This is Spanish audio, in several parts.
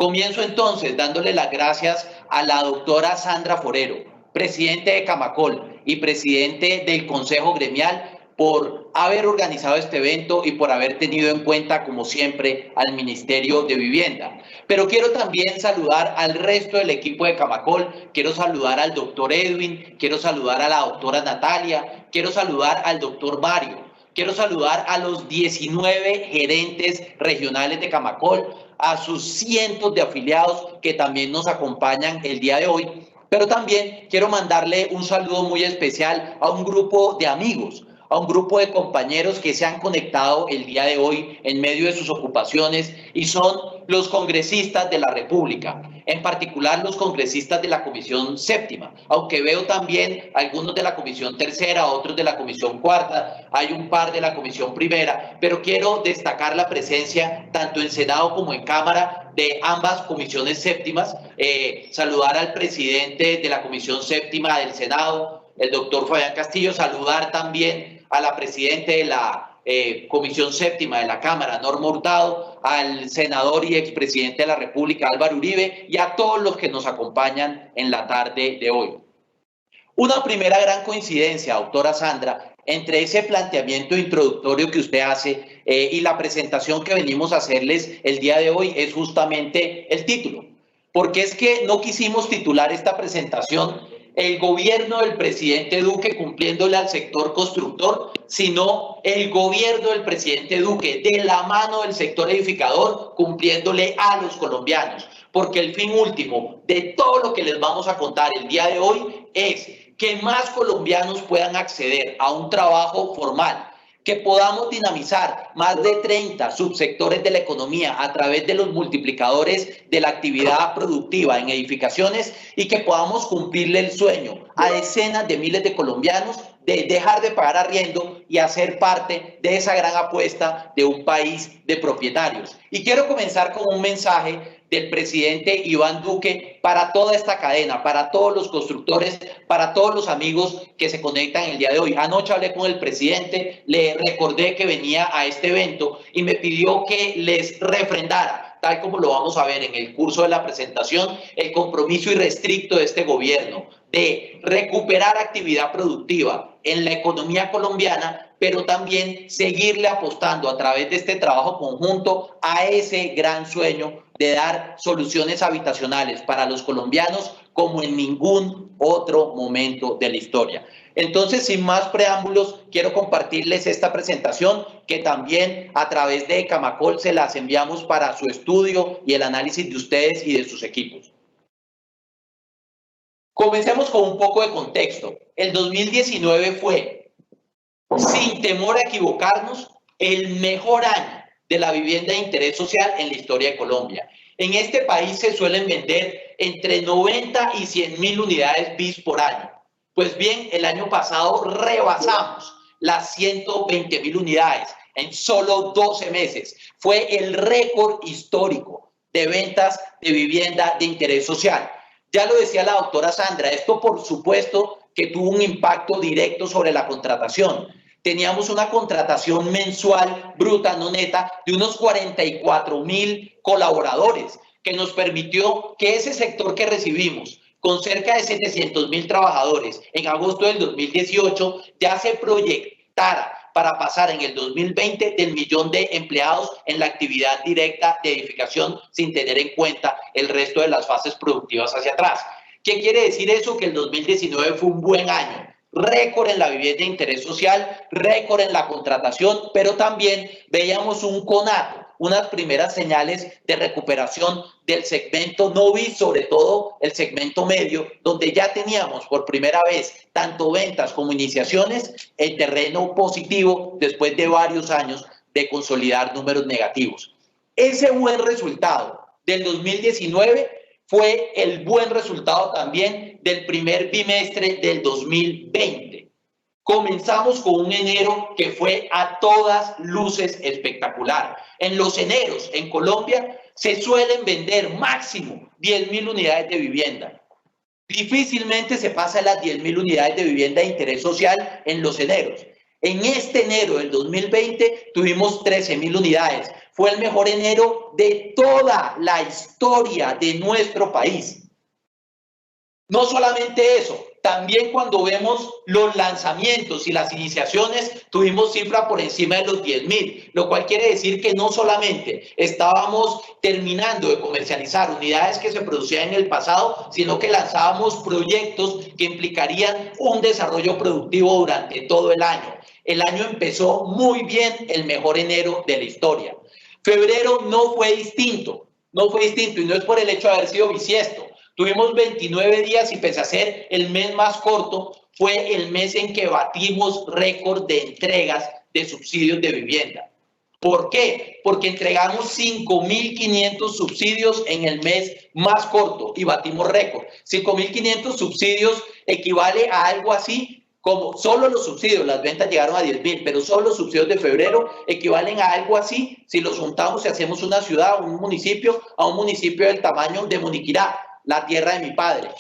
Comienzo entonces dándole las gracias a la doctora Sandra Forero, presidente de Camacol y presidente del Consejo Gremial, por haber organizado este evento y por haber tenido en cuenta, como siempre, al Ministerio de Vivienda. Pero quiero también saludar al resto del equipo de Camacol, quiero saludar al doctor Edwin, quiero saludar a la doctora Natalia, quiero saludar al doctor Mario, quiero saludar a los 19 gerentes regionales de Camacol, a sus cientos de afiliados que también nos acompañan el día de hoy, pero también quiero mandarle un saludo muy especial a un grupo de amigos, a un grupo de compañeros que se han conectado el día de hoy en medio de sus ocupaciones y son los congresistas de la República, en particular los congresistas de la Comisión Séptima, aunque veo también algunos de la Comisión Tercera, otros de la Comisión Cuarta, hay un par de la Comisión Primera, pero quiero destacar la presencia tanto en Senado como en Cámara de ambas comisiones séptimas, saludar al presidente de la Comisión Séptima del Senado, el doctor Fabián Castillo, saludar también a la presidenta de la Comisión Séptima de la Cámara, Norma Hurtado, al senador y expresidente de la República, Álvaro Uribe, y a todos los que nos acompañan en la tarde de hoy. Una primera gran coincidencia, doctora Sandra, entre ese planteamiento introductorio que usted hace y la presentación que venimos a hacerles el día de hoy es justamente el título, porque es que no quisimos titular esta presentación el gobierno del presidente Duque cumpliéndole al sector constructor, sino el gobierno del presidente Duque de la mano del sector edificador cumpliéndole a los colombianos, porque el fin último de todo lo que les vamos a contar el día de hoy es que más colombianos puedan acceder a un trabajo formal, que podamos dinamizar más de 30 subsectores de la economía a través de los multiplicadores de la actividad productiva en edificaciones y que podamos cumplirle el sueño a decenas de miles de colombianos de dejar de pagar arriendo y hacer parte de esa gran apuesta de un país de propietarios. Y quiero comenzar con un mensaje del presidente Iván Duque para toda esta cadena, para todos los constructores, para todos los amigos que se conectan el día de hoy. Anoche hablé con el presidente, le recordé que venía a este evento y me pidió que les refrendara, tal como lo vamos a ver en el curso de la presentación, el compromiso irrestricto de este gobierno de recuperar actividad productiva en la economía colombiana, pero también seguirle apostando a través de este trabajo conjunto a ese gran sueño de dar soluciones habitacionales para los colombianos como en ningún otro momento de la historia. Entonces, sin más preámbulos, quiero compartirles esta presentación que también a través de Camacol se las enviamos para su estudio y el análisis de ustedes y de sus equipos. Comencemos con un poco de contexto. El 2019 fue, sin temor a equivocarnos, el mejor año de la vivienda de interés social en la historia de Colombia. En este país se suelen vender entre 90 y 100.000 unidades BIS por año. Pues bien, el año pasado rebasamos las 120.000 unidades en solo 12 meses. Fue el récord histórico de ventas de vivienda de interés social. Ya lo decía la doctora Sandra, esto por supuesto que tuvo un impacto directo sobre la contratación. Teníamos una contratación mensual bruta, no neta, de unos 44.000 colaboradores, que nos permitió que ese sector que recibimos, con cerca de 700.000 trabajadores en agosto del 2018, ya se proyectara para pasar en el 2020 del 1.000.000 de empleados en la actividad directa de edificación sin tener en cuenta el resto de las fases productivas hacia atrás. ¿Qué quiere decir eso? Que el 2019 fue un buen año. Récord en la vivienda de interés social, récord en la contratación, pero también veíamos un conato, unas primeras señales de recuperación del segmento no BIS, sobre todo el segmento medio, donde ya teníamos por primera vez tanto ventas como iniciaciones en terreno positivo después de varios años de consolidar números negativos. Ese buen resultado del 2019 fue el buen resultado también del primer bimestre del 2020. Comenzamos con un enero que fue a todas luces espectacular. En los eneros en Colombia se suelen vender máximo 10.000 unidades de vivienda. Difícilmente se pasa las 10.000 unidades de vivienda de interés social en los eneros. En este enero del 2020 tuvimos 13.000 unidades, Fue el mejor enero de toda la historia de nuestro país. No solamente eso, también cuando vemos los lanzamientos y las iniciaciones, tuvimos cifra por encima de los 10.000, lo cual quiere decir que no solamente estábamos terminando de comercializar unidades que se producían en el pasado, sino que lanzábamos proyectos que implicarían un desarrollo productivo durante todo el año. El año empezó muy bien, el mejor enero de la historia. Febrero no fue distinto, y no es por el hecho de haber sido bisiesto. Tuvimos 29 días y pese a ser el mes más corto, fue el mes en que batimos récord de entregas de subsidios de vivienda. ¿Por qué? Porque entregamos 5.500 subsidios en el mes más corto y batimos récord. 5.500 subsidios equivale a algo así como solo los subsidios, las ventas llegaron a 10.000, pero solo los subsidios de febrero equivalen a algo así, si los juntamos y hacemos una ciudad, un municipio, a un municipio del tamaño de Moniquirá, la tierra de mi padre.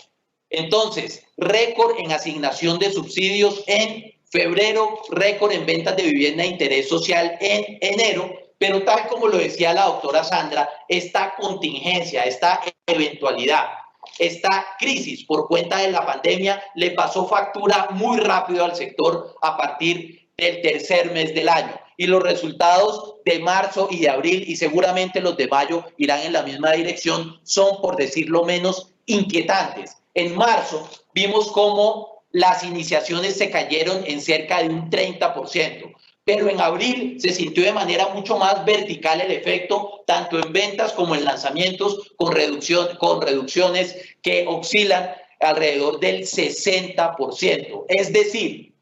Entonces, récord en asignación de subsidios en febrero, récord en ventas de vivienda de interés social en enero, pero tal como lo decía la doctora Sandra, esta contingencia, esta eventualidad, esta crisis por cuenta de la pandemia le pasó factura muy rápido al sector a partir del tercer mes del año. Y los resultados de marzo y de abril y seguramente los de mayo irán en la misma dirección, son, por decirlo menos, inquietantes. En marzo vimos cómo las iniciaciones se cayeron en cerca de un 30%. Pero en abril se sintió de manera mucho más vertical el efecto, tanto en ventas como en lanzamientos, con reducciones que oscilan alrededor del 60%. Es decir,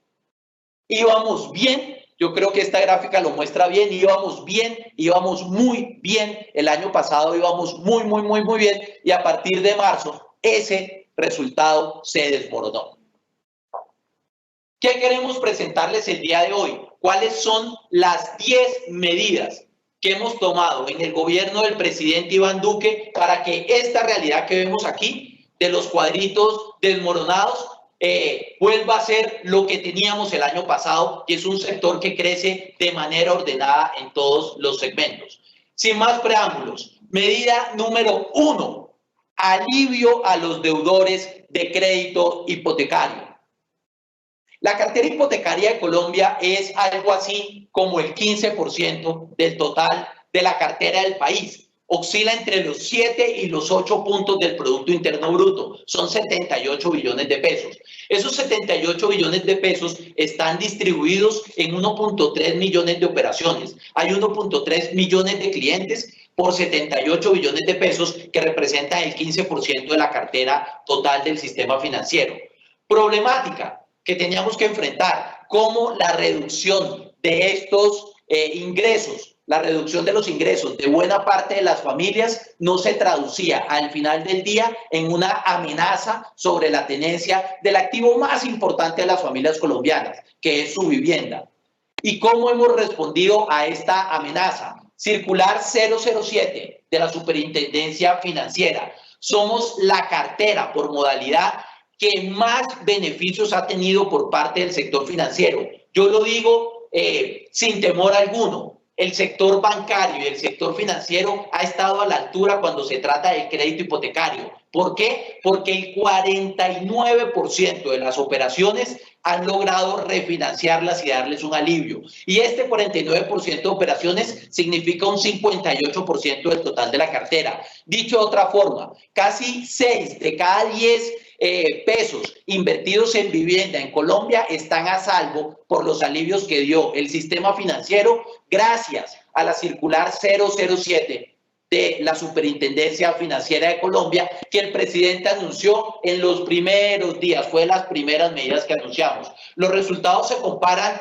íbamos bien, yo creo que esta gráfica lo muestra bien, íbamos bien, íbamos muy bien, el año pasado íbamos muy bien, y a partir de marzo ese resultado se desmoronó. ¿Qué queremos presentarles el día de hoy? ¿Cuáles son las 10 medidas que hemos tomado en el gobierno del presidente Iván Duque para que esta realidad que vemos aquí, de los cuadritos desmoronados, vuelva a ser lo que teníamos el año pasado, que es un sector que crece de manera ordenada en todos los segmentos? Sin más preámbulos, medida número 1, alivio a los deudores de crédito hipotecario. La cartera hipotecaria de Colombia es algo así como el 15% del total de la cartera del país. Oscila entre los 7 y los 8 puntos del Producto Interno Bruto. Son 78 billones de pesos. Esos 78 billones de pesos están distribuidos en 1.3 millones de operaciones. Hay 1.3 millones de clientes por 78 billones de pesos que representan el 15% de la cartera total del sistema financiero. Problemática que teníamos que enfrentar, como la reducción de estos ingresos, la reducción de los ingresos de buena parte de las familias no se traducía al final del día en una amenaza sobre la tenencia del activo más importante de las familias colombianas, que es su vivienda. ¿Y cómo hemos respondido a esta amenaza? Circular 007 de la Superintendencia Financiera. Somos la cartera por modalidad que más beneficios ha tenido por parte del sector financiero. Yo lo digo sin temor alguno. El sector bancario y el sector financiero ha estado a la altura cuando se trata del crédito hipotecario. ¿Por qué? Porque el 49% de las operaciones han logrado refinanciarlas y darles un alivio. Y este 49% de operaciones significa un 58% del total de la cartera. Dicho de otra forma, casi 6 de cada 10 pesos invertidos en vivienda en Colombia están a salvo por los alivios que dio el sistema financiero gracias a la circular 007 de la Superintendencia Financiera de Colombia, que el presidente anunció en los primeros días, fue de las primeras medidas que anunciamos. Los resultados se comparan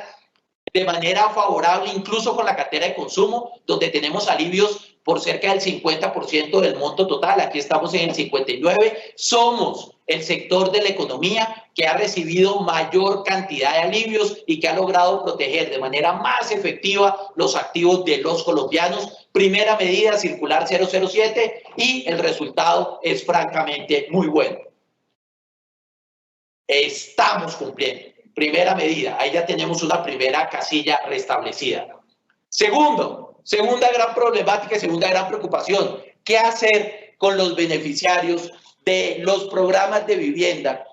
de manera favorable incluso con la cartera de consumo, donde tenemos alivios por cerca del 50% del monto total. Aquí estamos en el 59%. Somos el sector de la economía que ha recibido mayor cantidad de alivios y que ha logrado proteger de manera más efectiva los activos de los colombianos. Primera medida, circular 007, y el resultado es francamente muy bueno. Estamos cumpliendo. Primera medida, ahí ya tenemos una primera casilla restablecida. Segundo, Segunda gran problemática y segunda gran preocupación, ¿qué hacer con los beneficiarios de los programas de vivienda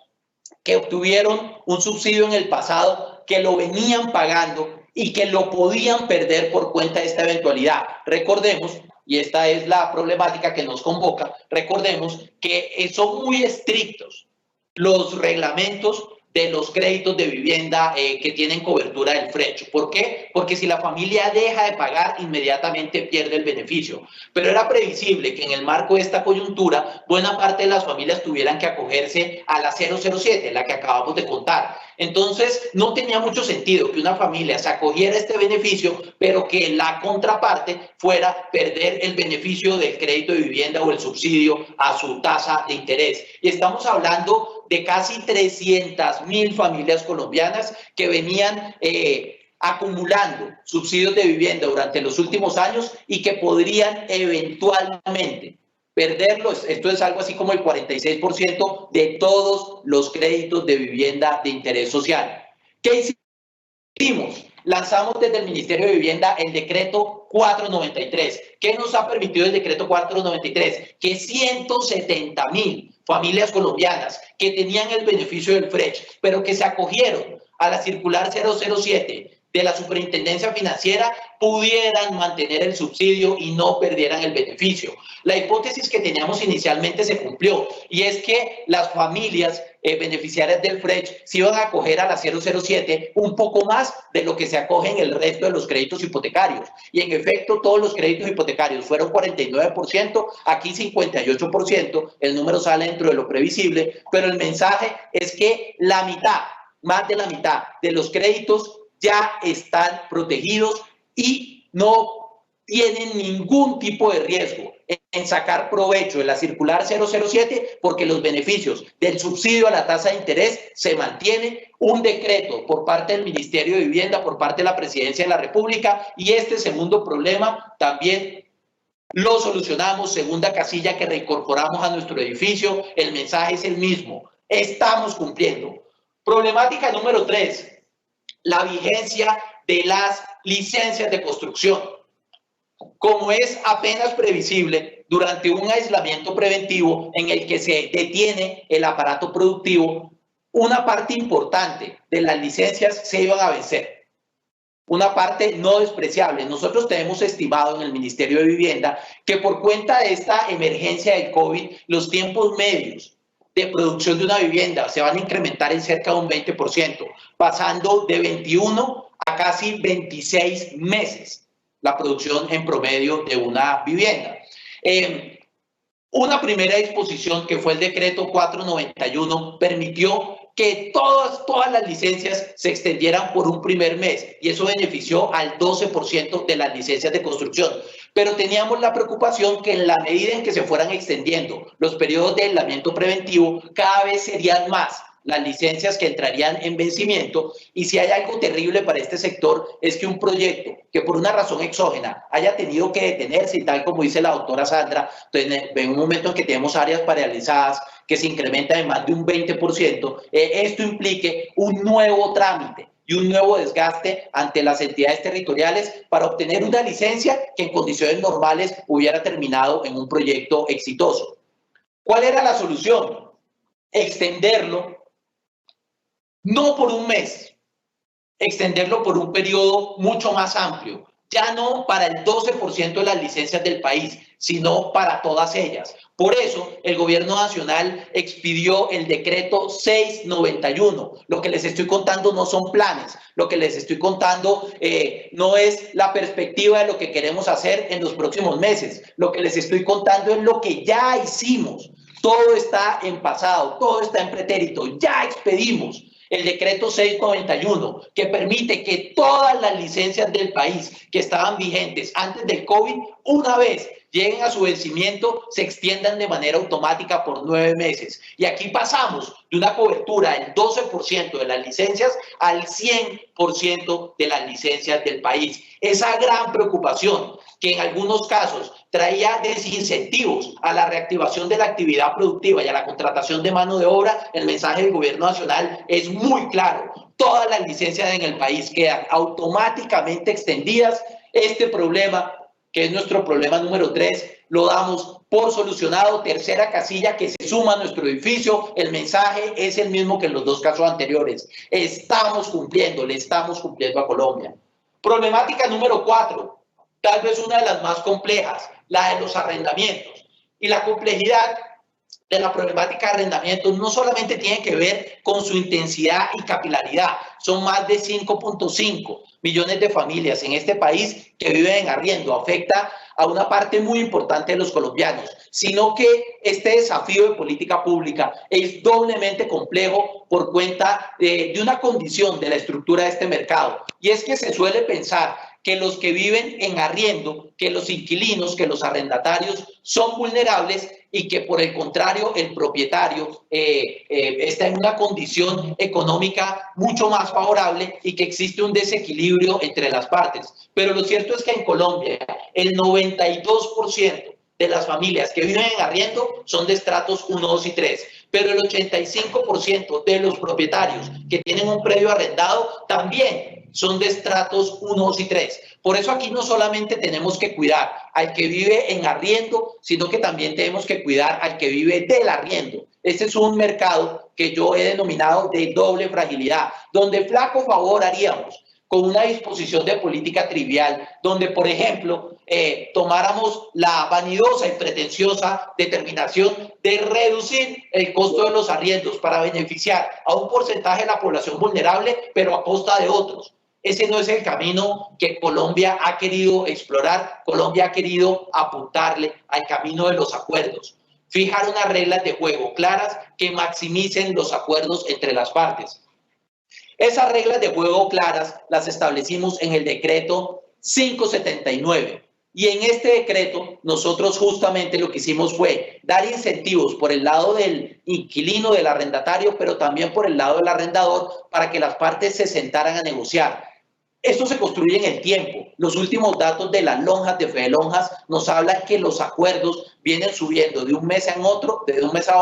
que obtuvieron un subsidio en el pasado, que lo venían pagando y que lo podían perder por cuenta de esta eventualidad? Recordemos, y esta es la problemática que nos convoca, recordemos que son muy estrictos los reglamentos de los créditos de vivienda que tienen cobertura del FRECH. ¿Por qué? Porque si la familia deja de pagar, inmediatamente pierde el beneficio. Pero era previsible que en el marco de esta coyuntura, buena parte de las familias tuvieran que acogerse a la 007, la que acabamos de contar. Entonces, no tenía mucho sentido que una familia se acogiera a este beneficio, pero que la contraparte fuera perder el beneficio del crédito de vivienda o el subsidio a su tasa de interés. Y estamos hablando de casi 300.000 familias colombianas que venían acumulando subsidios de vivienda durante los últimos años y que podrían eventualmente perderlos. Esto es algo así como el 46% de todos los créditos de vivienda de interés social. ¿Qué hicimos? Lanzamos desde el Ministerio de Vivienda el decreto 493. ¿Qué nos ha permitido el decreto 493? Que 170.000 familias colombianas que tenían el beneficio del FRECH, pero que se acogieron a la circular 007 de la Superintendencia Financiera, pudieran mantener el subsidio y no perdieran el beneficio. La hipótesis que teníamos inicialmente se cumplió, y es que las familias beneficiarias del FRECH se iban a acoger a la 007 un poco más de lo que se acogen el resto de los créditos hipotecarios. Y en efecto, todos los créditos hipotecarios fueron 49%, aquí 58%, el número sale dentro de lo previsible, pero el mensaje es que la mitad, más de la mitad de los créditos ya están protegidos y no tienen ningún tipo de riesgo en sacar provecho de la circular 007, porque los beneficios del subsidio a la tasa de interés se mantienen. Un decreto por parte del Ministerio de Vivienda, por parte de la Presidencia de la República, y este segundo problema también lo solucionamos. Segunda casilla que reincorporamos a nuestro edificio, el mensaje es el mismo, estamos cumpliendo. Problemática número 3, la vigencia de las licencias de construcción. Como es apenas previsible, durante un aislamiento preventivo en el que se detiene el aparato productivo, una parte importante de las licencias se iban a vencer. Una parte no despreciable. Nosotros tenemos estimado en el Ministerio de Vivienda que por cuenta de esta emergencia del COVID, los tiempos medios de producción de una vivienda se van a incrementar en cerca de un 20%, pasando de 21 a casi 26 meses la producción en promedio de una vivienda. Una primera disposición, que fue el decreto 491, permitió que todas las licencias se extendieran por un primer mes, y eso benefició al 12% de las licencias de construcción. Pero teníamos la preocupación que en la medida en que se fueran extendiendo los periodos de aislamiento preventivo, cada vez serían más las licencias que entrarían en vencimiento, y si hay algo terrible para este sector es que un proyecto que por una razón exógena haya tenido que detenerse, y tal como dice la doctora Sandra, entonces en un momento en que tenemos áreas paralizadas que se incrementa de más de un 20%, esto implique un nuevo trámite y un nuevo desgaste ante las entidades territoriales para obtener una licencia que en condiciones normales hubiera terminado en un proyecto exitoso. ¿Cuál era la solución? Extenderlo no por un mes, extenderlo por un periodo mucho más amplio, ya no para el 12% de las licencias del país, sino para todas ellas. Por eso, el gobierno nacional expidió el decreto 691. Lo que les estoy contando no son planes, lo que les estoy contando no es la perspectiva de lo que queremos hacer en los próximos meses. Lo que les estoy contando es lo que ya hicimos. Todo está en pasado, todo está en pretérito, ya expedimos el decreto 691, que permite que todas las licencias del país que estaban vigentes antes del COVID, una vez lleguen a su vencimiento, se extiendan de manera automática por 9 meses. Y aquí pasamos de una cobertura del 12% de las licencias al 100% de las licencias del país. Esa gran preocupación que en algunos casos traía desincentivos a la reactivación de la actividad productiva y a la contratación de mano de obra, el mensaje del gobierno nacional es muy claro. Todas las licencias en el país quedan automáticamente extendidas. Este problema que es nuestro problema número 3, lo damos por solucionado. Tercera casilla que se suma a nuestro edificio, el mensaje es el mismo que en los dos casos anteriores. Estamos cumpliendo, le estamos cumpliendo a Colombia. Problemática número 4, tal vez una de las más complejas, la de los arrendamientos. Y la complejidad de la problemática de arrendamientos no solamente tiene que ver con su intensidad y capilaridad, son más de 5.5 millones de familias en este país que viven en arriendo, afecta a una parte muy importante de los colombianos, sino que este desafío de política pública es doblemente complejo por cuenta de una condición de la estructura de este mercado, y es que se suele pensar que los que viven en arriendo, que los inquilinos, que los arrendatarios son vulnerables y que por el contrario el propietario está en una condición económica mucho más favorable y que existe un desequilibrio entre las partes. Pero lo cierto es que en Colombia el 92% de las familias que viven en arriendo son de estratos 1, 2 y 3. Pero el 85% de los propietarios que tienen un predio arrendado también son de estratos 1, 2 y 3. Por eso aquí no solamente tenemos que cuidar al que vive en arriendo, sino que también tenemos que cuidar al que vive del arriendo. Este es un mercado que yo he denominado de doble fragilidad, donde flaco favor haríamos con una disposición de política trivial, donde, por ejemplo, tomáramos la vanidosa y pretenciosa determinación de reducir el costo de los arriendos para beneficiar a un porcentaje de la población vulnerable, pero a costa de otros. Ese no es el camino que Colombia ha querido explorar. Colombia ha querido apuntarle al camino de los acuerdos, fijar unas reglas de juego claras que maximicen los acuerdos entre las partes. Esas reglas de juego claras las establecimos en el decreto 579. Y en este decreto nosotros justamente lo que hicimos fue dar incentivos por el lado del inquilino, del arrendatario, pero también por el lado del arrendador para que las partes se sentaran a negociar. Esto se construye en el tiempo. Los últimos datos de las lonjas, de Fedelonjas, nos hablan que los acuerdos vienen subiendo de un mes a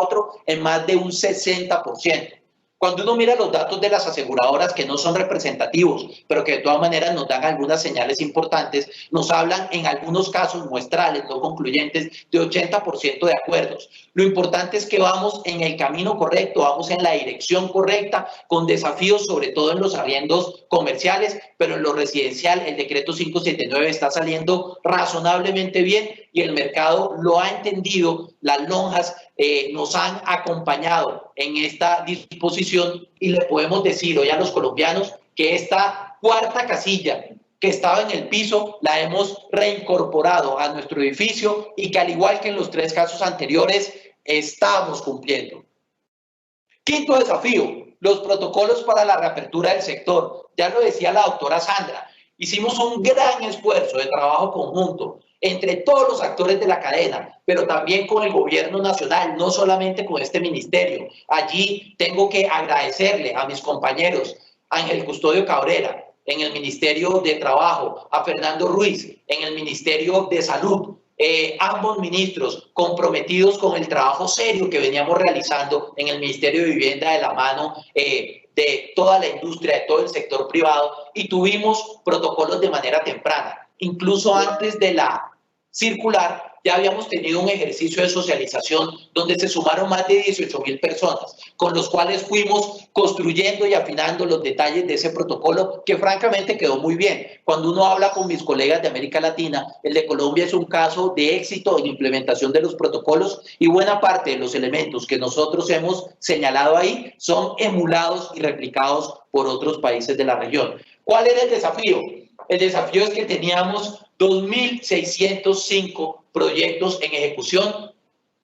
otro, en más de un 60%. Cuando uno mira los datos de las aseguradoras, que no son representativos, pero que de todas maneras nos dan algunas señales importantes, nos hablan en algunos casos muestrales, no concluyentes, de 80% de acuerdos. Lo importante es que vamos en el camino correcto, vamos en la dirección correcta, con desafíos sobre todo en los arriendos comerciales, pero en lo residencial el decreto 579 está saliendo razonablemente bien y el mercado lo ha entendido. Las lonjas nos han acompañado en esta disposición y le podemos decir hoy a los colombianos que esta cuarta casilla que estaba en el piso la hemos reincorporado a nuestro edificio y que al igual que en los 3 casos anteriores estamos cumpliendo. Quinto desafío, los protocolos para la reapertura del sector. Ya lo decía la doctora Sandra, hicimos un gran esfuerzo de trabajo conjunto entre todos los actores de la cadena, pero también con el gobierno nacional, no solamente con este ministerio. Allí tengo que agradecerle a mis compañeros, Ángel Custodio Cabrera, en el Ministerio de Trabajo, a Fernando Ruiz, en el Ministerio de Salud, ambos ministros comprometidos con el trabajo serio que veníamos realizando en el Ministerio de Vivienda de la mano de toda la industria, de todo el sector privado, y tuvimos protocolos de manera temprana. Incluso antes de la circular, ya habíamos tenido un ejercicio de socialización donde se sumaron más de 18.000 personas, con los cuales fuimos construyendo y afinando los detalles de ese protocolo, que francamente quedó muy bien. Cuando uno habla con mis colegas de América Latina, el de Colombia es un caso de éxito en implementación de los protocolos y buena parte de los elementos que nosotros hemos señalado ahí son emulados y replicados por otros países de la región. ¿Cuál era el desafío? El desafío es que teníamos 2.605 proyectos en ejecución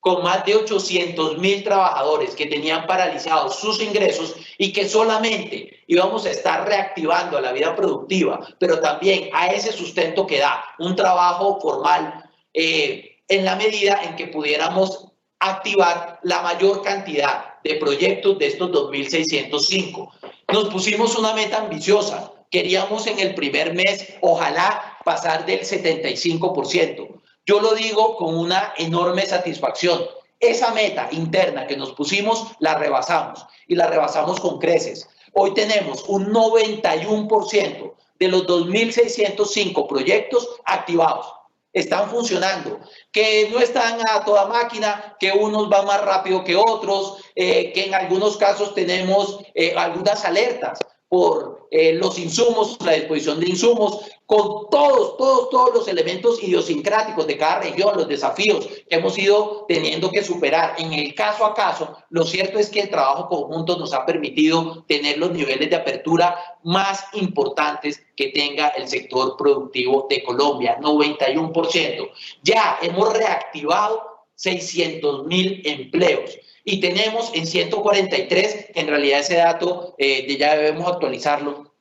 con más de 800.000 trabajadores que tenían paralizados sus ingresos y que solamente íbamos a estar reactivando a la vida productiva, pero también a ese sustento que da un trabajo formal en la medida en que pudiéramos activar la mayor cantidad de proyectos de estos 2.605. Nos pusimos una meta ambiciosa. Queríamos en el primer mes, ojalá, pasar del 75%. Yo lo digo con una enorme satisfacción. Esa meta interna que nos pusimos, la rebasamos y la rebasamos con creces. Hoy tenemos un 91% de los 2.605 proyectos activados. están funcionando, que no están a toda máquina, que unos van más rápido que otros, que en algunos casos tenemos algunas alertas por los insumos, la disposición de insumos, con todos los elementos idiosincráticos de cada región, los desafíos que hemos ido teniendo que superar en el caso a caso. Lo cierto es que el trabajo conjunto nos ha permitido tener los niveles de apertura más importantes que tenga el sector productivo de Colombia, 91%. Ya hemos reactivado 600.000 empleos. Y tenemos en 143, en realidad ese dato ya debemos actualizarlo,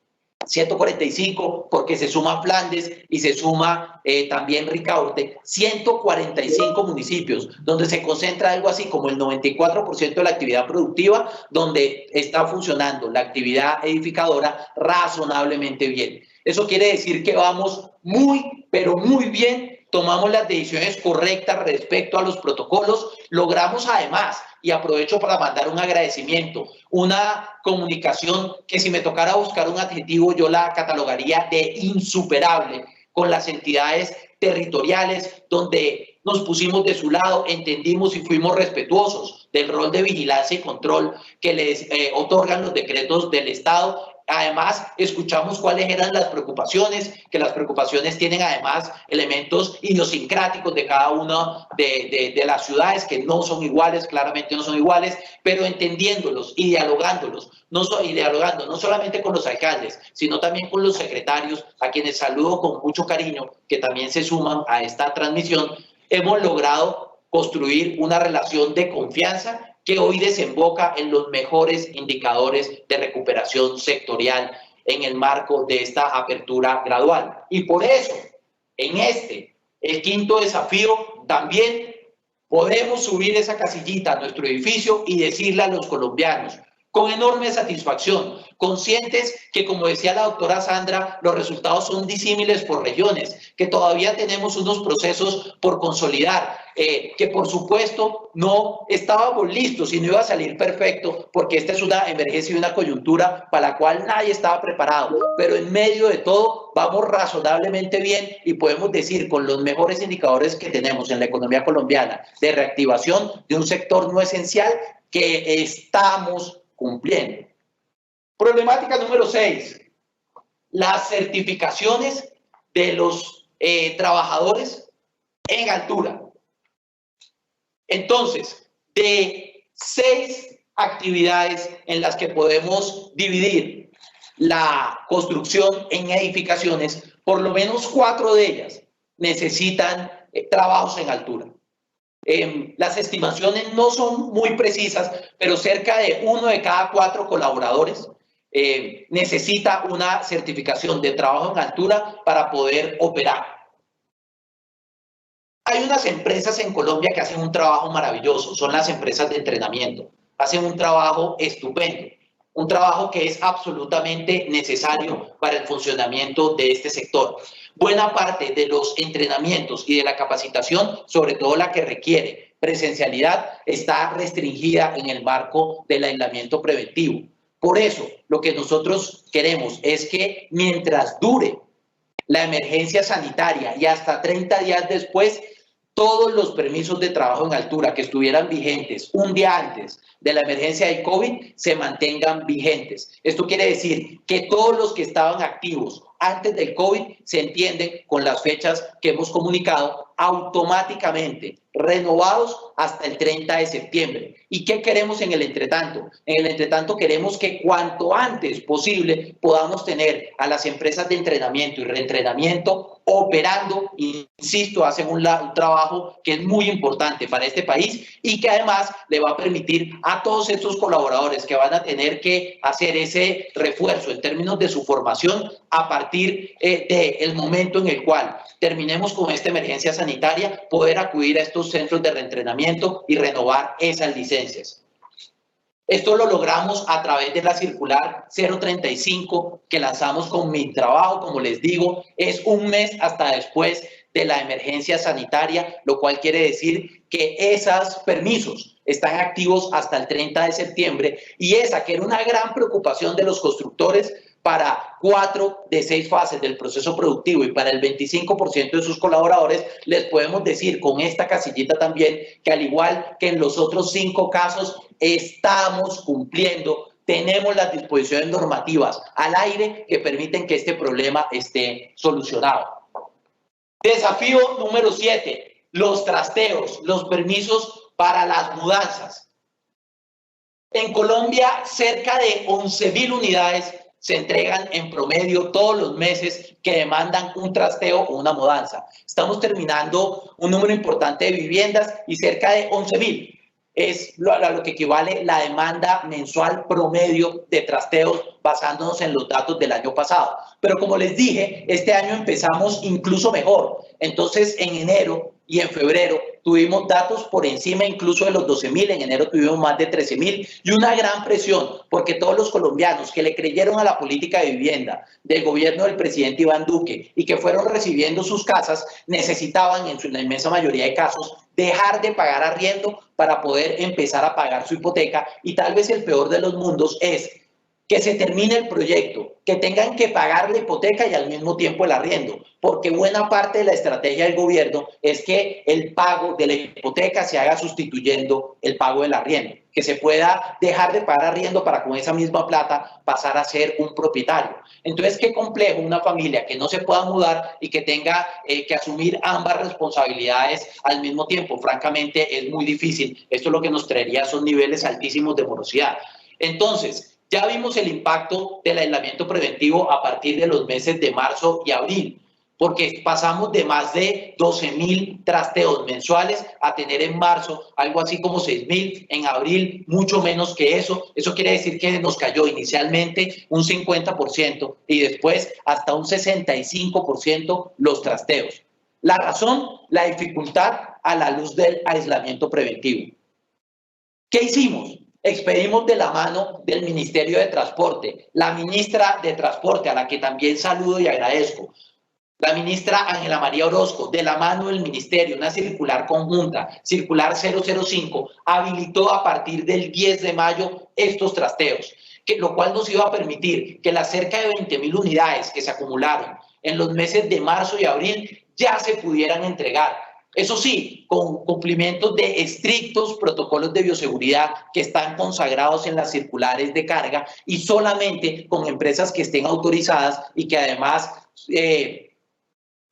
145 porque se suma Flandes y se suma también Ricaurte, 145 municipios donde se concentra algo así como el 94% de la actividad productiva, donde está funcionando la actividad edificadora razonablemente bien. Eso quiere decir que vamos muy, pero muy bien, tomamos las decisiones correctas respecto a los protocolos, logramos además, y aprovecho para mandar un agradecimiento, una comunicación que si me tocara buscar un adjetivo yo la catalogaría de insuperable con las entidades territoriales, donde nos pusimos de su lado, entendimos y fuimos respetuosos del rol de vigilancia y control que les otorgan los decretos del Estado. Además, escuchamos cuáles eran las preocupaciones, que las preocupaciones tienen además elementos idiosincráticos de cada una de las ciudades que no son iguales, claramente no son iguales, pero entendiéndolos y dialogándolos, no solamente con los alcaldes, sino también con los secretarios, a quienes saludo con mucho cariño, que también se suman a esta transmisión. Hemos logrado construir una relación de confianza que hoy desemboca en los mejores indicadores de recuperación sectorial en el marco de esta apertura gradual. Y por eso, en el quinto desafío, también podemos subir esa casillita a nuestro edificio y decirle a los colombianos, con enorme satisfacción, conscientes que, como decía la doctora Sandra, los resultados son disímiles por regiones, que todavía tenemos unos procesos por consolidar, que por supuesto no estábamos listos y no iba a salir perfecto, porque esta es una emergencia y una coyuntura para la cual nadie estaba preparado, pero en medio de todo vamos razonablemente bien y podemos decir con los mejores indicadores que tenemos en la economía colombiana de reactivación de un sector no esencial que estamos cumpliendo. Problemática número 6, las certificaciones de los trabajadores en altura. Entonces, de 6 actividades en las que podemos dividir la construcción en edificaciones, por lo menos 4 de ellas necesitan trabajos en altura. Las estimaciones no son muy precisas, pero cerca de 1 de cada 4 colaboradores necesita una certificación de trabajo en altura para poder operar. Hay unas empresas en Colombia que hacen un trabajo maravilloso, son las empresas de entrenamiento, hacen un trabajo estupendo, un trabajo que es absolutamente necesario para el funcionamiento de este sector. Buena parte de los entrenamientos y de la capacitación, sobre todo la que requiere presencialidad, está restringida en el marco del aislamiento preventivo. Por eso, lo que nosotros queremos es que mientras dure la emergencia sanitaria y hasta 30 días después, todos los permisos de trabajo en altura que estuvieran vigentes un día antes de la emergencia de COVID se mantengan vigentes. Esto quiere decir que todos los que estaban activos antes del COVID se entienden con las fechas que hemos comunicado automáticamente renovados hasta el 30 de septiembre. ¿Y qué queremos en el entretanto? En el entretanto queremos que cuanto antes posible podamos tener a las empresas de entrenamiento y reentrenamiento operando, insisto, hacen un trabajo que es muy importante para este país y que además le va a permitir a todos estos colaboradores que van a tener que hacer ese refuerzo en términos de su formación a partir del momento en el cual terminemos con esta emergencia sanitaria, poder acudir a estos centros de reentrenamiento y renovar esas licencias. Esto lo logramos a través de la circular 035 que lanzamos con mi trabajo, como les digo, es un mes hasta después de la emergencia sanitaria, lo cual quiere decir que esos permisos están activos hasta el 30 de septiembre y esa que era una gran preocupación de los constructores, para 4 de 6 fases del proceso productivo y para el 25% de sus colaboradores, les podemos decir con esta casillita también que al igual que en los otros 5 casos, estamos cumpliendo. Tenemos las disposiciones normativas al aire que permiten que este problema esté solucionado. Desafío número 7, los trasteos, los permisos para las mudanzas. En Colombia, cerca de 11.000 unidades se entregan en promedio todos los meses que demandan un trasteo o una mudanza. Estamos terminando un número importante de viviendas y cerca de 11.000 es a lo que equivale la demanda mensual promedio de trasteos basándonos en los datos del año pasado. Pero como les dije, este año empezamos incluso mejor. Entonces, en enero y en febrero tuvimos datos por encima incluso de los 12.000, en enero tuvimos más de 13.000 y una gran presión porque todos los colombianos que le creyeron a la política de vivienda del gobierno del presidente Iván Duque y que fueron recibiendo sus casas necesitaban en la inmensa mayoría de casos dejar de pagar arriendo para poder empezar a pagar su hipoteca y tal vez el peor de los mundos es que se termine el proyecto, que tengan que pagar la hipoteca y al mismo tiempo el arriendo, porque buena parte de la estrategia del gobierno es que el pago de la hipoteca se haga sustituyendo el pago del arriendo, que se pueda dejar de pagar arriendo para con esa misma plata pasar a ser un propietario. Entonces, qué complejo una familia que no se pueda mudar y que tenga que asumir ambas responsabilidades al mismo tiempo. Francamente, es muy difícil. Esto lo que nos traería son niveles altísimos de morosidad. Entonces, ya vimos el impacto del aislamiento preventivo a partir de los meses de marzo y abril, porque pasamos de más de 12.000 trasteos mensuales a tener en marzo algo así como 6.000, en abril mucho menos que eso. Eso quiere decir que nos cayó inicialmente un 50% y después hasta un 65% los trasteos. La razón, la dificultad a la luz del aislamiento preventivo. ¿Qué hicimos? Expedimos de la mano del Ministerio de Transporte, la ministra de Transporte, a la que también saludo y agradezco, la ministra Ángela María Orozco, de la mano del ministerio, una circular conjunta, circular 005, habilitó a partir del 10 de mayo estos trasteos, lo cual nos iba a permitir que las cerca de 20.000 unidades que se acumularon en los meses de marzo y abril ya se pudieran entregar. Eso sí, con cumplimiento de estrictos protocolos de bioseguridad que están consagrados en las circulares de carga y solamente con empresas que estén autorizadas y que además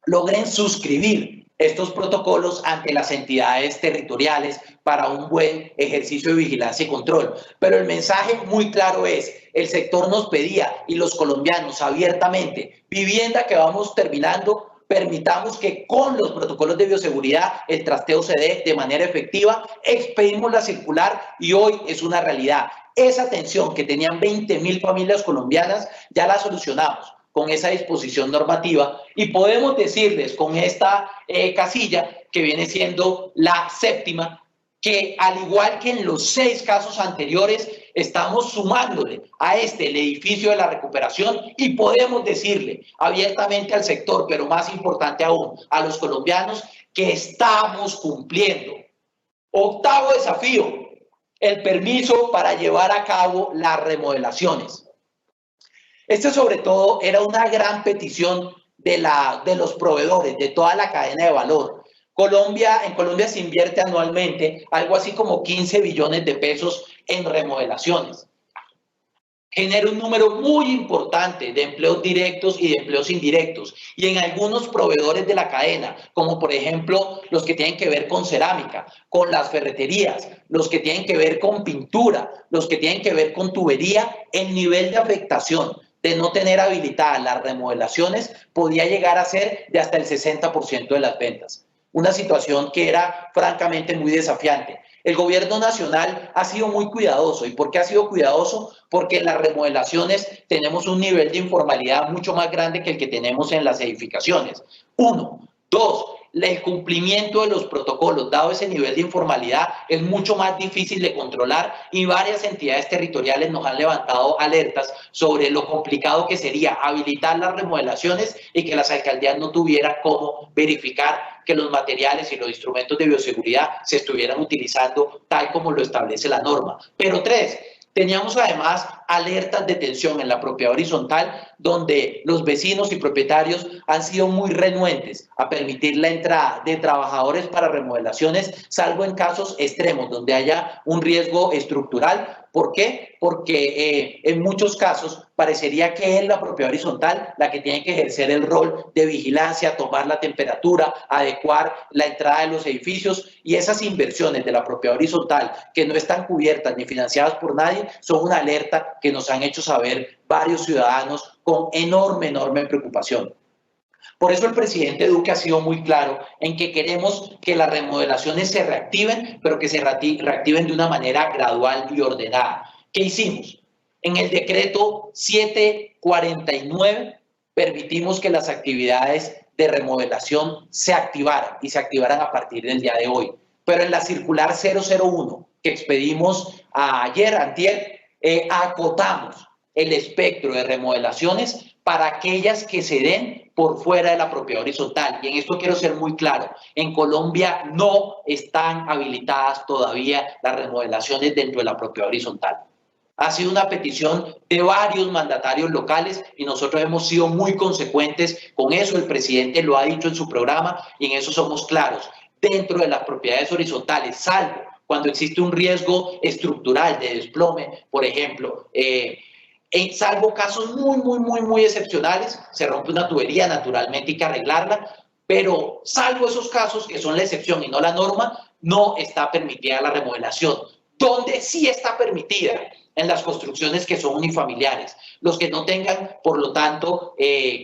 logren suscribir estos protocolos ante las entidades territoriales para un buen ejercicio de vigilancia y control. Pero el mensaje muy claro es, el sector nos pedía y los colombianos abiertamente, vivienda que vamos terminando, permitamos que con los protocolos de bioseguridad el trasteo se dé de manera efectiva. Expedimos la circular y hoy es una realidad. Esa tensión que tenían 20.000 familias colombianas ya la solucionamos con esa disposición normativa y podemos decirles con esta casilla que viene siendo la séptima, que al igual que en los 6 casos anteriores, estamos sumándole a el edificio de la recuperación y podemos decirle abiertamente al sector, pero más importante aún, a los colombianos, que estamos cumpliendo. Octavo desafío, el permiso para llevar a cabo las remodelaciones. Este sobre todo era una gran petición de los proveedores, de toda la cadena de valor. En Colombia se invierte anualmente algo así como 15 billones de pesos en remodelaciones. Genera un número muy importante de empleos directos y de empleos indirectos. Y en algunos proveedores de la cadena, como por ejemplo los que tienen que ver con cerámica, con las ferreterías, los que tienen que ver con pintura, los que tienen que ver con tubería, el nivel de afectación de no tener habilitadas las remodelaciones podía llegar a ser de hasta el 60% de las ventas. Una situación que era francamente muy desafiante. El gobierno nacional ha sido muy cuidadoso. ¿Y por qué ha sido cuidadoso? Porque en las remodelaciones tenemos un nivel de informalidad mucho más grande que el que tenemos en las edificaciones. 1. 2. El cumplimiento de los protocolos, dado ese nivel de informalidad, es mucho más difícil de controlar y varias entidades territoriales nos han levantado alertas sobre lo complicado que sería habilitar las remodelaciones y que las alcaldías no tuvieran cómo verificar que los materiales y los instrumentos de bioseguridad se estuvieran utilizando tal como lo establece la norma. Pero 3, teníamos además alertas de tensión en la propiedad horizontal, donde los vecinos y propietarios han sido muy renuentes a permitir la entrada de trabajadores para remodelaciones, salvo en casos extremos donde haya un riesgo estructural. ¿Por qué? Porque en muchos casos parecería que es la propiedad horizontal la que tiene que ejercer el rol de vigilancia, tomar la temperatura, adecuar la entrada de los edificios, y esas inversiones de la propiedad horizontal que no están cubiertas ni financiadas por nadie son una alerta que nos han hecho saber varios ciudadanos con enorme preocupación. Por eso el presidente Duque ha sido muy claro en que queremos que las remodelaciones se reactiven, pero que se reactiven de una manera gradual y ordenada. ¿Qué hicimos? En el decreto 749 permitimos que las actividades de remodelación se activaran y se activaran a partir del día de hoy. Pero en la circular 001 que expedimos antier, acotamos el espectro de remodelaciones para aquellas que se den por fuera de la propiedad horizontal. Y en esto quiero ser muy claro, en Colombia no están habilitadas todavía las remodelaciones dentro de la propiedad horizontal. Ha sido una petición de varios mandatarios locales y nosotros hemos sido muy consecuentes con eso. El presidente lo ha dicho en su programa y en eso somos claros. Dentro de las propiedades horizontales, salvo cuando existe un riesgo estructural de desplome, por ejemplo, salvo casos muy excepcionales, se rompe una tubería, naturalmente hay que arreglarla, pero salvo esos casos que son la excepción y no la norma, no está permitida la remodelación. Donde sí está permitida, en las construcciones que son unifamiliares, los que no tengan, por lo tanto,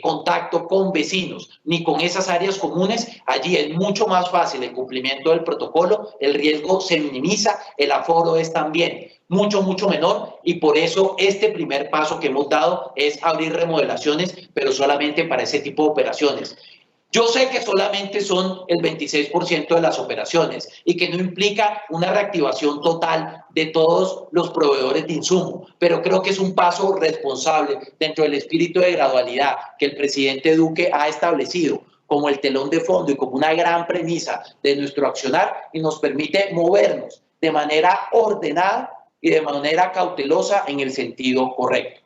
contacto con vecinos ni con esas áreas comunes, allí es mucho más fácil el cumplimiento del protocolo, el riesgo se minimiza, el aforo es también mucho menor, y por eso este primer paso que hemos dado es abrir remodelaciones, pero solamente para ese tipo de operaciones. Yo sé que solamente son el 26% de las operaciones y que no implica una reactivación total de todos los proveedores de insumo, pero creo que es un paso responsable dentro del espíritu de gradualidad que el presidente Duque ha establecido como el telón de fondo y como una gran premisa de nuestro accionar, y nos permite movernos de manera ordenada y de manera cautelosa en el sentido correcto.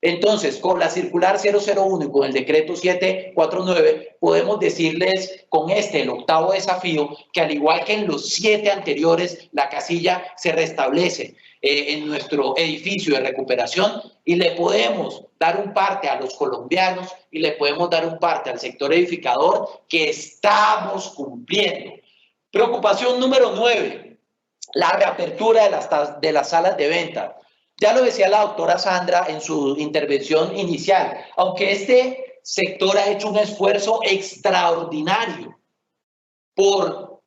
Entonces, con la circular 001 y con el decreto 749, podemos decirles con el octavo desafío, que al igual que en los 7 anteriores, la casilla se restablece en nuestro edificio de recuperación, y le podemos dar un parte a los colombianos y le podemos dar un parte al sector edificador que estamos cumpliendo. Preocupación número 9, la reapertura de las salas de venta. Ya lo decía la doctora Sandra en su intervención inicial, aunque este sector ha hecho un esfuerzo extraordinario por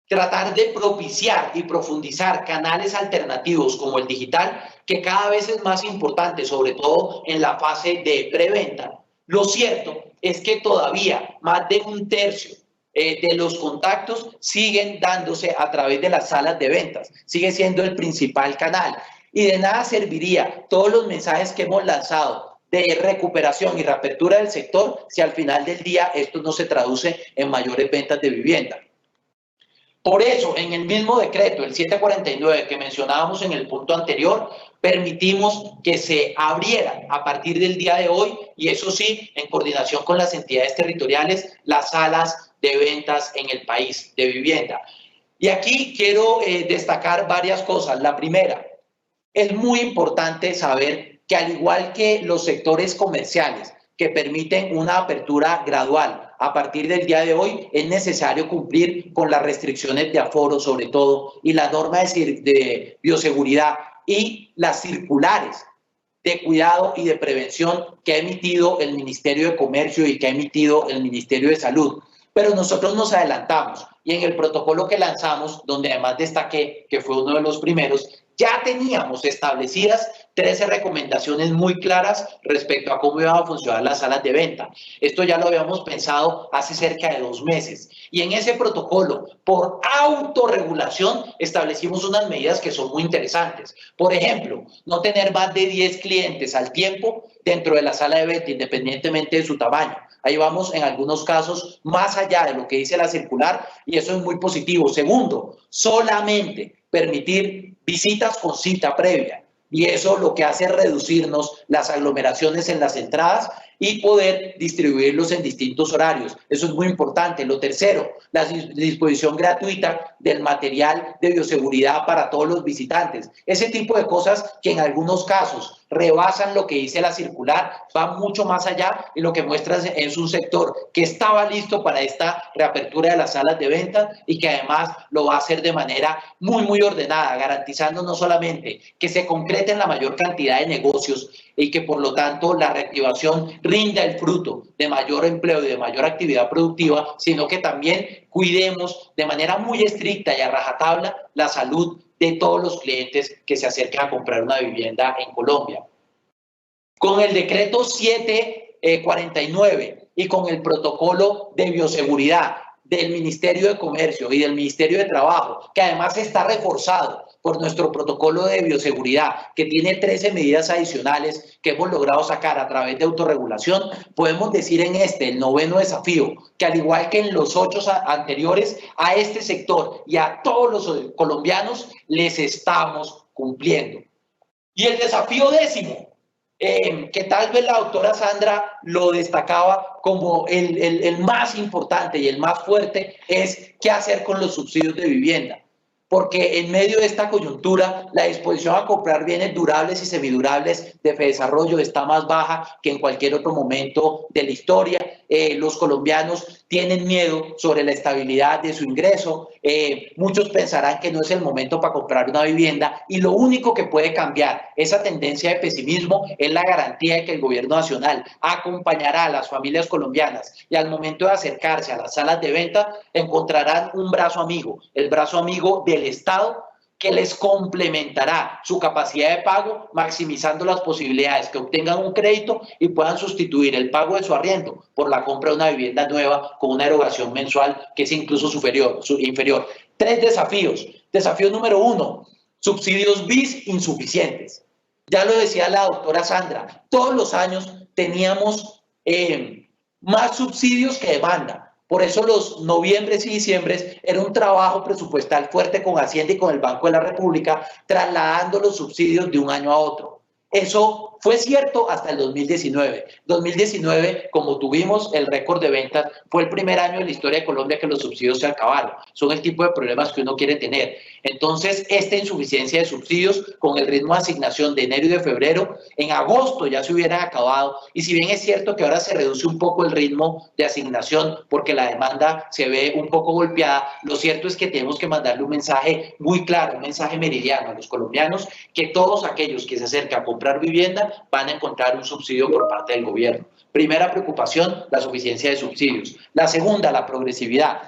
tratar de propiciar y profundizar canales alternativos como el digital, que cada vez es más importante, sobre todo en la fase de preventa. Lo cierto es que todavía más de un tercio de los contactos siguen dándose a través de las salas de ventas, sigue siendo el principal canal. Y de nada serviría todos los mensajes que hemos lanzado de recuperación y reapertura del sector si al final del día esto no se traduce en mayores ventas de vivienda. Por eso, en el mismo decreto, el 749 que mencionábamos en el punto anterior, permitimos que se abrieran a partir del día de hoy, y eso sí, en coordinación con las entidades territoriales, las salas de ventas en el país de vivienda. Y aquí quiero destacar varias cosas. La primera, es muy importante saber que al igual que los sectores comerciales que permiten una apertura gradual a partir del día de hoy, es necesario cumplir con las restricciones de aforo sobre todo, y la norma de bioseguridad y las circulares de cuidado y de prevención que ha emitido el Ministerio de Comercio y que ha emitido el Ministerio de Salud. Pero nosotros nos adelantamos y en el protocolo que lanzamos, donde además destaqué que fue uno de los primeros, ya teníamos establecidas 13 recomendaciones muy claras respecto a cómo iban a funcionar las salas de venta. Esto ya lo habíamos pensado hace cerca de 2 meses. Y en ese protocolo, por autorregulación, establecimos unas medidas que son muy interesantes. Por ejemplo, no tener más de 10 clientes al tiempo dentro de la sala de venta, independientemente de su tamaño. Ahí vamos, en algunos casos, más allá de lo que dice la circular, y eso es muy positivo. Segundo, solamente permitir visitas con cita previa. y eso lo que hace es reducirnos las aglomeraciones en las entradas y poder distribuirlos en distintos horarios. Eso es muy importante. Lo tercero, la disposición gratuita del material de bioseguridad para todos los visitantes. Ese tipo de cosas que en algunos casos rebasan lo que dice la circular, van mucho más allá, y lo que muestra es un sector que estaba listo para esta reapertura de las salas de venta y que además lo va a hacer de manera muy ordenada, garantizando no solamente que se concreten la mayor cantidad de negocios y que por lo tanto la reactivación rinda el fruto de mayor empleo y de mayor actividad productiva, sino que también cuidemos de manera muy estricta y a rajatabla la salud de todos los clientes que se acerquen a comprar una vivienda en Colombia. Con el decreto 749 y con el protocolo de bioseguridad del Ministerio de Comercio y del Ministerio de Trabajo, que además está reforzado por nuestro protocolo de bioseguridad, que tiene 13 medidas adicionales que hemos logrado sacar a través de autorregulación, podemos decir en este, el 9º desafío, que al igual que en los 8 anteriores, a este sector y a todos los colombianos les estamos cumpliendo. Y el desafío 10º, que tal vez la doctora Sandra lo destacaba como el más importante y el más fuerte, es qué hacer con los subsidios de vivienda. Porque en medio de esta coyuntura, la disposición a comprar bienes durables y semidurables de Fedesarrollo está más baja que en cualquier otro momento de la historia. Los colombianos tienen miedo sobre la estabilidad de su ingreso. Muchos pensarán que no es el momento para comprar una vivienda, y lo único que puede cambiar esa tendencia de pesimismo es la garantía de que el gobierno nacional acompañará a las familias colombianas, y al momento de acercarse a las salas de venta encontrarán un brazo amigo, el brazo amigo del Estado, que les complementará su capacidad de pago, maximizando las posibilidades que obtengan un crédito y puedan sustituir el pago de su arriendo por la compra de una vivienda nueva con una erogación mensual que es incluso inferior. 3 desafíos. Desafío número 1, subsidios BIS insuficientes. Ya lo decía la doctora Sandra, todos los años teníamos más subsidios que demanda. Por eso los noviembres y diciembres era un trabajo presupuestal fuerte con Hacienda y con el Banco de la República, trasladando los subsidios de un año a otro. Eso fue cierto hasta el 2019. 2019, como tuvimos el récord de ventas, fue el primer año en la historia de Colombia que los subsidios se acabaron. Son el tipo de problemas que uno quiere tener. Entonces, esta insuficiencia de subsidios, con el ritmo de asignación de enero y de febrero, en agosto ya se hubieran acabado. Y si bien es cierto que ahora se reduce un poco el ritmo de asignación porque la demanda se ve un poco golpeada, lo cierto es que tenemos que mandarle un mensaje muy claro, un mensaje meridiano a los colombianos, que todos aquellos que se acercan a comprar vivienda van a encontrar un subsidio por parte del gobierno. Primera preocupación, la suficiencia de subsidios. La segunda, la progresividad.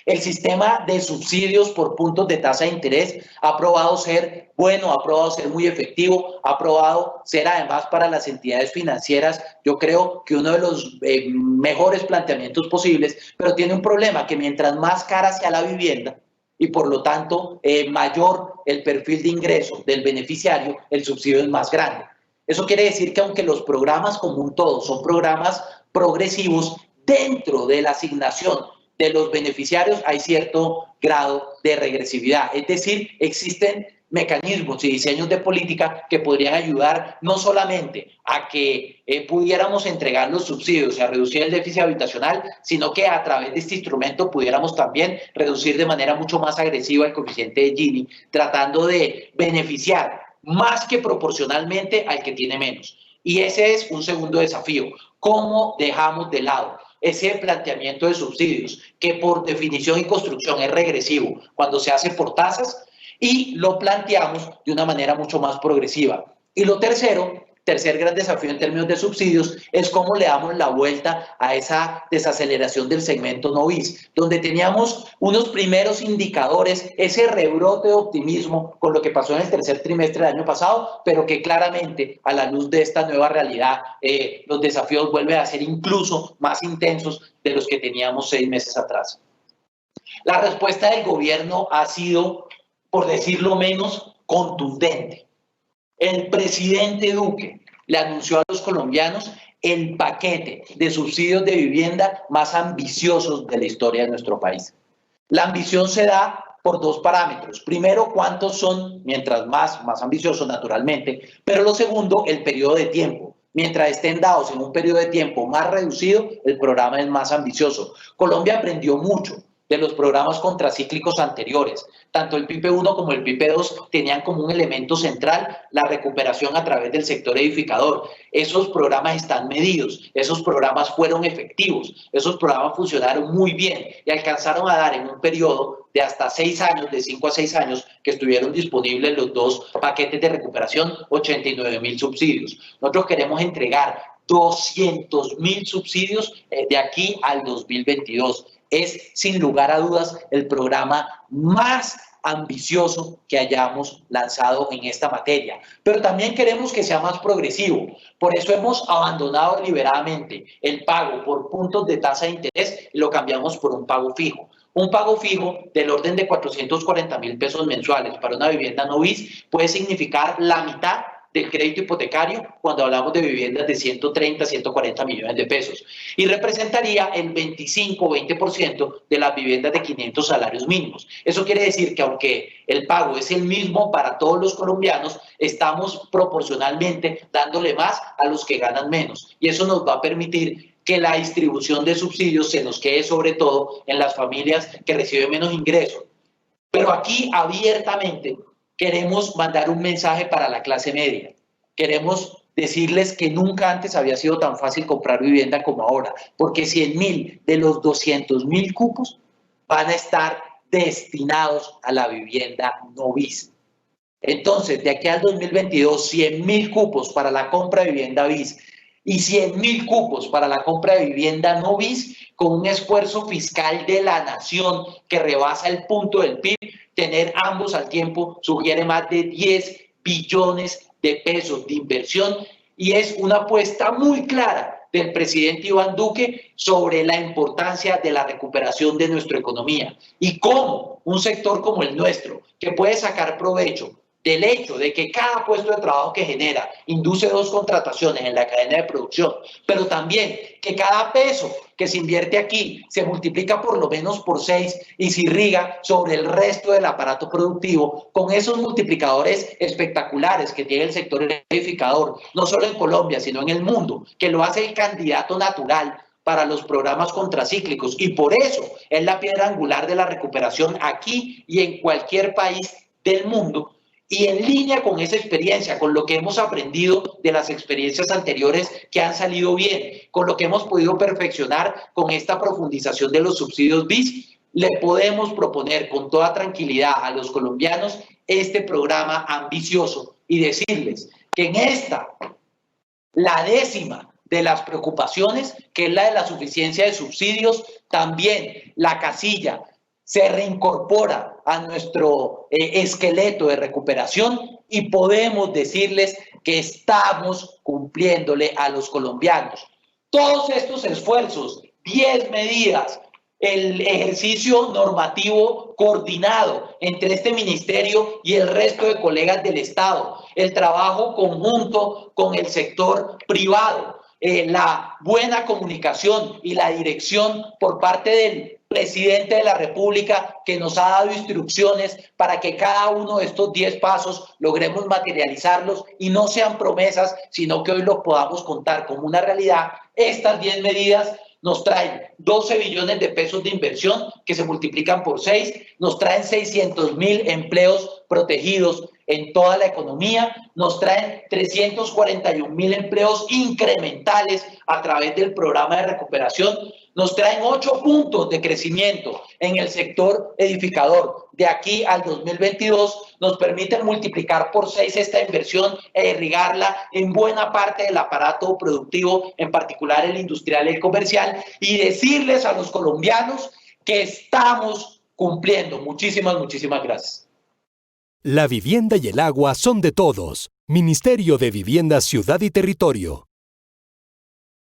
El sistema de subsidios por puntos de tasa de interés ha probado ser bueno, ha probado ser muy efectivo, ha probado ser además para las entidades financieras, yo creo que uno de los mejores planteamientos posibles, pero tiene un problema, que mientras más cara sea la vivienda y por lo tanto mayor el perfil de ingreso del beneficiario, el subsidio es más grande. Eso quiere decir que aunque los programas como un todo son programas progresivos, dentro de la asignación de los beneficiarios hay cierto grado de regresividad. Es decir, existen mecanismos y diseños de política que podrían ayudar no solamente a que pudiéramos entregar los subsidios y a reducir el déficit habitacional, sino que a través de este instrumento pudiéramos también reducir de manera mucho más agresiva el coeficiente de Gini, tratando de beneficiar más que proporcionalmente al que tiene menos. Y ese es un segundo desafío. ¿Cómo dejamos de lado ese planteamiento de subsidios que por definición y construcción es regresivo cuando se hace por tasas y lo planteamos de una manera mucho más progresiva? Y lo tercer gran desafío en términos de subsidios es cómo le damos la vuelta a esa desaceleración del segmento no BIS, donde teníamos unos primeros indicadores, ese rebrote de optimismo con lo que pasó en el tercer trimestre del año pasado, pero que claramente a la luz de esta nueva realidad los desafíos vuelven a ser incluso más intensos de los que teníamos 6 meses atrás. La respuesta del gobierno ha sido, por decirlo menos, contundente. El presidente Duque le anunció a los colombianos el paquete de subsidios de vivienda más ambiciosos de la historia de nuestro país. La ambición se da por dos parámetros. Primero, cuántos son, mientras más ambicioso naturalmente, pero lo segundo, el periodo de tiempo. Mientras estén dados en un periodo de tiempo más reducido, el programa es más ambicioso. Colombia aprendió mucho de los programas contracíclicos anteriores. Tanto el PIPE 1 como el PIPE 2 tenían como un elemento central la recuperación a través del sector edificador. Esos programas están medidos, esos programas fueron efectivos, esos programas funcionaron muy bien y alcanzaron a dar en un periodo de hasta 6 años, de 5 a 6 años, que estuvieron disponibles los dos paquetes de recuperación, 89.000 subsidios. Nosotros queremos entregar 200.000 subsidios de aquí al 2022. Es, sin lugar a dudas, el programa más ambicioso que hayamos lanzado en esta materia. Pero también queremos que sea más progresivo. Por eso hemos abandonado deliberadamente el pago por puntos de tasa de interés y lo cambiamos por un pago fijo. Un pago fijo del orden de 440.000 pesos mensuales para una vivienda no BIS puede significar la mitad del crédito hipotecario cuando hablamos de viviendas de 130, 140 millones de pesos y representaría el 25 o 20% de las viviendas de 500 salarios mínimos. Eso quiere decir que aunque el pago es el mismo para todos los colombianos, estamos proporcionalmente dándole más a los que ganan menos y eso nos va a permitir que la distribución de subsidios se nos quede sobre todo en las familias que reciben menos ingresos. Pero aquí abiertamente queremos mandar un mensaje para la clase media. Queremos decirles que nunca antes había sido tan fácil comprar vivienda como ahora, porque 100.000 de los 200.000 cupos van a estar destinados a la vivienda no BIS. Entonces, de aquí al 2022, 100.000 cupos para la compra de vivienda BIS y 100.000 cupos para la compra de vivienda no BIS, con un esfuerzo fiscal de la nación que rebasa el punto del PIB. Tener ambos al tiempo sugiere más de 10 billones de pesos de inversión y es una apuesta muy clara del presidente Iván Duque sobre la importancia de la recuperación de nuestra economía y cómo un sector como el nuestro, que puede sacar provecho del hecho de que cada puesto de trabajo que genera induce 2 contrataciones en la cadena de producción, pero también que cada peso que se invierte aquí se multiplica por lo menos por 6 y se irriga sobre el resto del aparato productivo con esos multiplicadores espectaculares que tiene el sector edificador, no solo en Colombia, sino en el mundo, que lo hace el candidato natural para los programas contracíclicos y por eso es la piedra angular de la recuperación aquí y en cualquier país del mundo. Y en línea con esa experiencia, con lo que hemos aprendido de las experiencias anteriores que han salido bien, con lo que hemos podido perfeccionar con esta profundización de los subsidios BIS, le podemos proponer con toda tranquilidad a los colombianos este programa ambicioso y decirles que en esta, la décima de las preocupaciones, que es la de la suficiencia de subsidios, también la casilla se reincorpora a nuestro esqueleto de recuperación y podemos decirles que estamos cumpliéndole a los colombianos. Todos estos esfuerzos, 10 medidas, el ejercicio normativo coordinado entre este ministerio y el resto de colegas del Estado, el trabajo conjunto con el sector privado, la buena comunicación y la dirección por parte del presidente de la República que nos ha dado instrucciones para que cada uno de estos 10 pasos logremos materializarlos y no sean promesas, sino que hoy los podamos contar como una realidad. Estas 10 medidas nos traen 12 billones de pesos de inversión que se multiplican por 6, nos traen 600.000 empleos protegidos en toda la economía, nos traen 341.000 empleos incrementales a través del programa de recuperación, nos traen 8 puntos de crecimiento en el sector edificador. De aquí al 2022 nos permiten multiplicar por 6 esta inversión e irrigarla en buena parte del aparato productivo, en particular el industrial y el comercial, y decirles a los colombianos que estamos cumpliendo. Muchísimas gracias. La vivienda y el agua son de todos. Ministerio de Vivienda, Ciudad y Territorio.